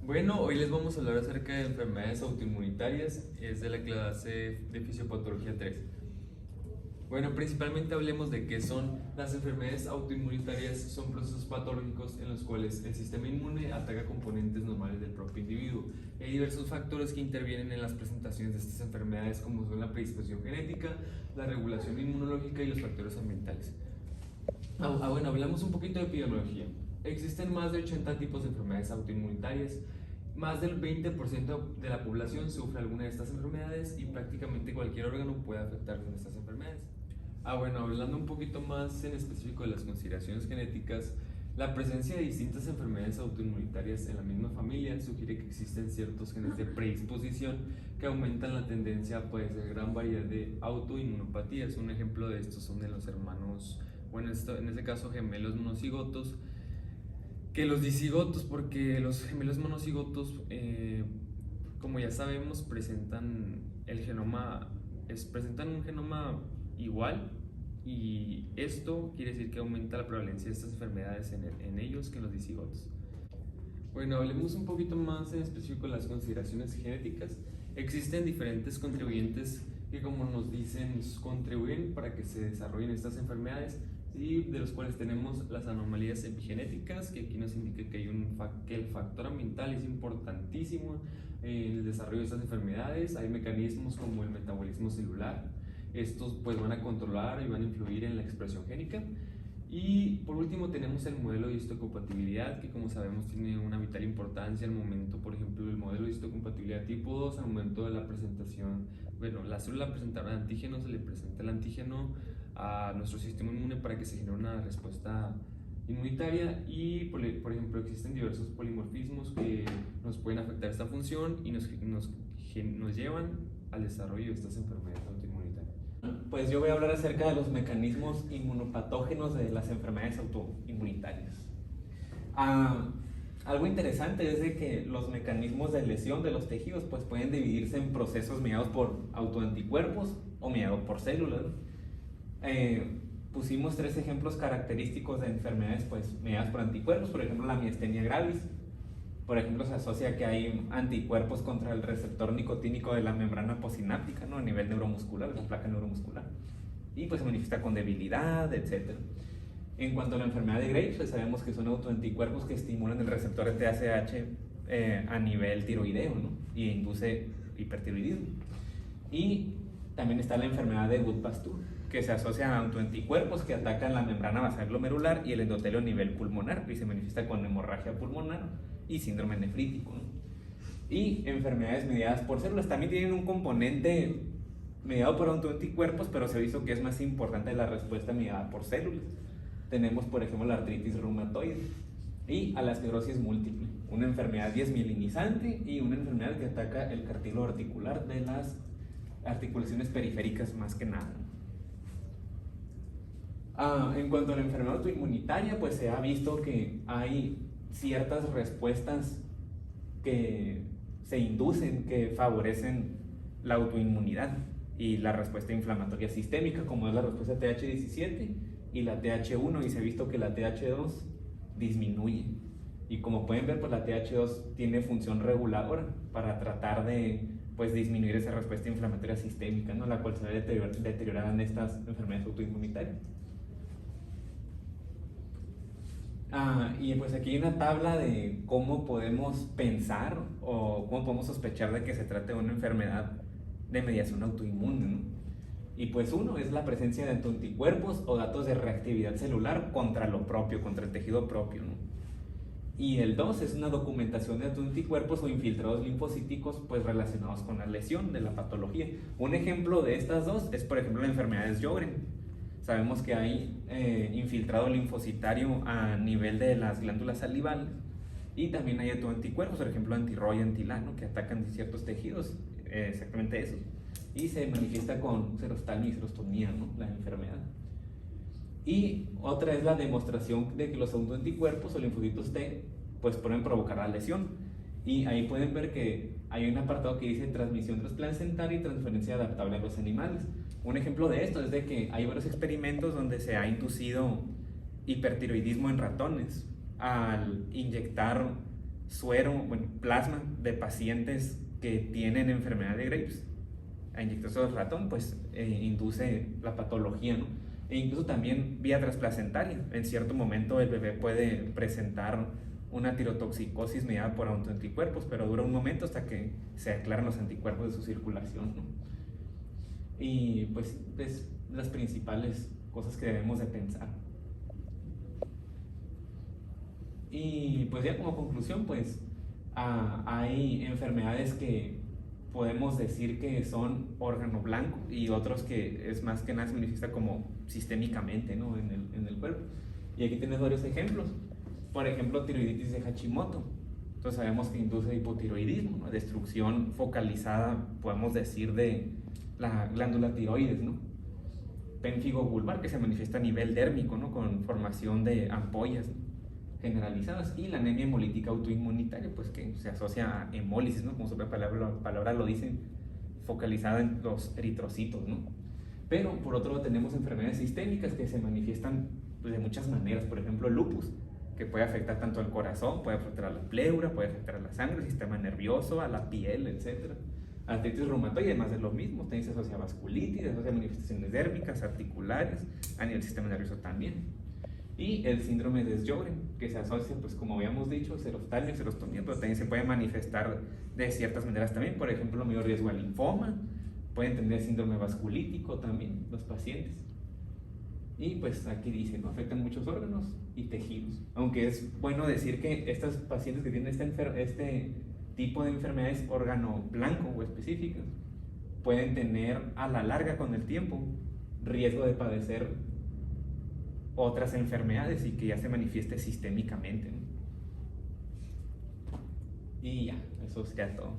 Bueno, hoy les vamos a hablar acerca de enfermedades autoinmunitarias, es de la clase de Fisiopatología 3. Bueno, principalmente hablemos de qué son las enfermedades autoinmunitarias. Son procesos patológicos en los cuales el sistema inmune ataca componentes normales del propio individuo. Hay diversos factores que intervienen en las presentaciones de estas enfermedades, como son la predisposición genética, la regulación inmunológica y los factores ambientales. Bueno, hablamos un poquito de epidemiología. Existen más de 80 tipos de enfermedades autoinmunitarias. Más del 20% de la población sufre alguna de estas enfermedades y prácticamente cualquier órgano puede afectarse en estas enfermedades. Bueno, hablando un poquito más en específico de las consideraciones genéticas, la presencia de distintas enfermedades autoinmunitarias en la misma familia sugiere que existen ciertos genes de predisposición que aumentan la tendencia a padecer gran variedad de autoinmunopatías. Un ejemplo de estos son de los hermanos, bueno, en este caso gemelos monocigotos, que los dicigotos, porque los gemelos monocigotos, como ya sabemos, presentan presentan un genoma igual, y esto quiere decir que aumenta la prevalencia de estas enfermedades en ellos que en los dicigotos. Bueno, hablemos un poquito más en específico de las consideraciones genéticas. Existen diferentes contribuyentes que, como nos dicen, contribuyen para que se desarrollen estas enfermedades, y de los cuales tenemos las anomalías epigenéticas, que aquí nos indica que, que el factor ambiental es importantísimo en el desarrollo de estas enfermedades. Hay mecanismos como el metabolismo celular. Estos pues van a controlar y van a influir en la expresión génica. Y por último tenemos el modelo de histocompatibilidad, que como sabemos tiene una vital importancia al momento, por ejemplo, el modelo de histocompatibilidad tipo 2, al momento de la presentación. Bueno, la célula presenta antígenos, se le presenta el antígeno a nuestro sistema inmune para que se genere una respuesta inmunitaria. Y por ejemplo, existen diversos polimorfismos que nos pueden afectar esta función y nos llevan al desarrollo de estas enfermedades autoinmunitarias. Pues yo voy a hablar acerca de los mecanismos inmunopatógenos de las enfermedades autoinmunitarias. Algo interesante es de que los mecanismos de lesión de los tejidos pues pueden dividirse en procesos mediados por autoanticuerpos o mediados por células. Pusimos 3 ejemplos característicos de enfermedades pues mediadas por anticuerpos. Por ejemplo, la miastenia gravis. Por ejemplo, se asocia que hay anticuerpos contra el receptor nicotínico de la membrana postsináptica, ¿no? A nivel neuromuscular, la placa neuromuscular. Y pues se manifiesta con debilidad, etc. En cuanto a la enfermedad de Graves, pues sabemos que son autoanticuerpos que estimulan el receptor de TSH a nivel tiroideo, ¿no? Y induce hipertiroidismo. Y también está la enfermedad de Wood-Pasteur, que se asocia a autoanticuerpos que atacan la membrana basal glomerular y el endotelio a nivel pulmonar, y se manifiesta con hemorragia pulmonar y síndrome nefrítico, ¿no? Y enfermedades mediadas por células también tienen un componente mediado por autoanticuerpos, pero se ha visto que es más importante la respuesta mediada por células. Tenemos, por ejemplo, la artritis reumatoide y a la esclerosis múltiple, una enfermedad desmielinizante y una enfermedad que ataca el cartílago articular de las articulaciones periféricas más que nada. En cuanto a la enfermedad autoinmunitaria, pues se ha visto que hay ciertas respuestas que se inducen, que favorecen la autoinmunidad y la respuesta inflamatoria sistémica, como es la respuesta TH17 y la TH1, y se ha visto que la TH2 disminuye. Y como pueden ver, pues la TH2 tiene función reguladora para tratar de pues disminuir esa respuesta inflamatoria sistémica, ¿no? La cual se ve deteriorada en estas enfermedades autoinmunitarias. Y pues aquí hay una tabla de cómo podemos pensar o cómo podemos sospechar de que se trate de una enfermedad de mediación autoinmune, ¿no? Y pues uno es la presencia de anticuerpos o datos de reactividad celular contra lo propio, contra el tejido propio, ¿no? Y el 2 es una documentación de anticuerpos o infiltrados linfocíticos pues relacionados con la lesión de la patología. Un ejemplo de estas dos es, por ejemplo, la enfermedad de Sjögren. Sabemos que hay infiltrado linfocitario a nivel de las glándulas salivales, y también hay autoanticuerpos, por ejemplo, anti-ROY y anti-LA, que atacan ciertos tejidos, exactamente esos, y se manifiesta con serostalmia y serostomía, ¿no? La enfermedad. Y otra es la demostración de que los autoanticuerpos o linfocitos T pues pueden provocar la lesión, y ahí pueden ver que hay un apartado que dice transmisión transplacentaria y transferencia adaptable a los animales. Un ejemplo de esto es de que hay varios experimentos donde se ha inducido hipertiroidismo en ratones al inyectar suero, bueno, plasma de pacientes que tienen enfermedad de Graves a inyectarse al ratón, pues induce la patología, ¿no? E incluso también vía transplacentaria. En cierto momento el bebé puede presentar una tirotoxicosis mediada por autoanticuerpos, pero dura un momento hasta que se aclaran los anticuerpos de su circulación, ¿no? Y pues es las principales cosas que debemos de pensar. Y pues ya como conclusión, pues hay enfermedades que podemos decir que son órgano blanco y otros que es más que nada se manifiesta como sistémicamente, ¿no? en el cuerpo. Y aquí tienes varios ejemplos. Por ejemplo, tiroiditis de Hashimoto. Entonces sabemos que induce hipotiroidismo, ¿no? Destrucción focalizada, podemos decir, de la glándula tiroides, ¿no? Pénfigo vulvar, que se manifiesta a nivel dérmico, ¿no? Con formación de ampollas, ¿no? Generalizadas, y la anemia hemolítica autoinmunitaria, pues que se asocia a hemólisis, ¿no? Como su propia palabra lo dice, focalizada en los eritrocitos, ¿no? Pero por otro lado tenemos enfermedades sistémicas que se manifiestan pues, de muchas maneras. Por ejemplo, el lupus, que puede afectar tanto al corazón, puede afectar a la pleura, puede afectar a la sangre, al sistema nervioso, a la piel, etc. Artritis reumatoide, además de lo mismo, también se asocia a vasculitis, se asocia a manifestaciones dérmicas, articulares, a nivel del sistema nervioso también. Y el síndrome de Sjögren, que se asocia, pues como habíamos dicho, seroftalmia, serostomía, pero también se puede manifestar de ciertas maneras también. Por ejemplo, mayor riesgo al linfoma, pueden tener síndrome vasculítico también los pacientes. Y pues aquí dice, ¿no? Afectan muchos órganos y tejidos. Aunque es bueno decir que estos pacientes que tienen este tipo de enfermedades órgano blanco o específicas, pueden tener a la larga con el tiempo riesgo de padecer otras enfermedades y que ya se manifieste sistémicamente, ¿no? Y ya, eso sería todo.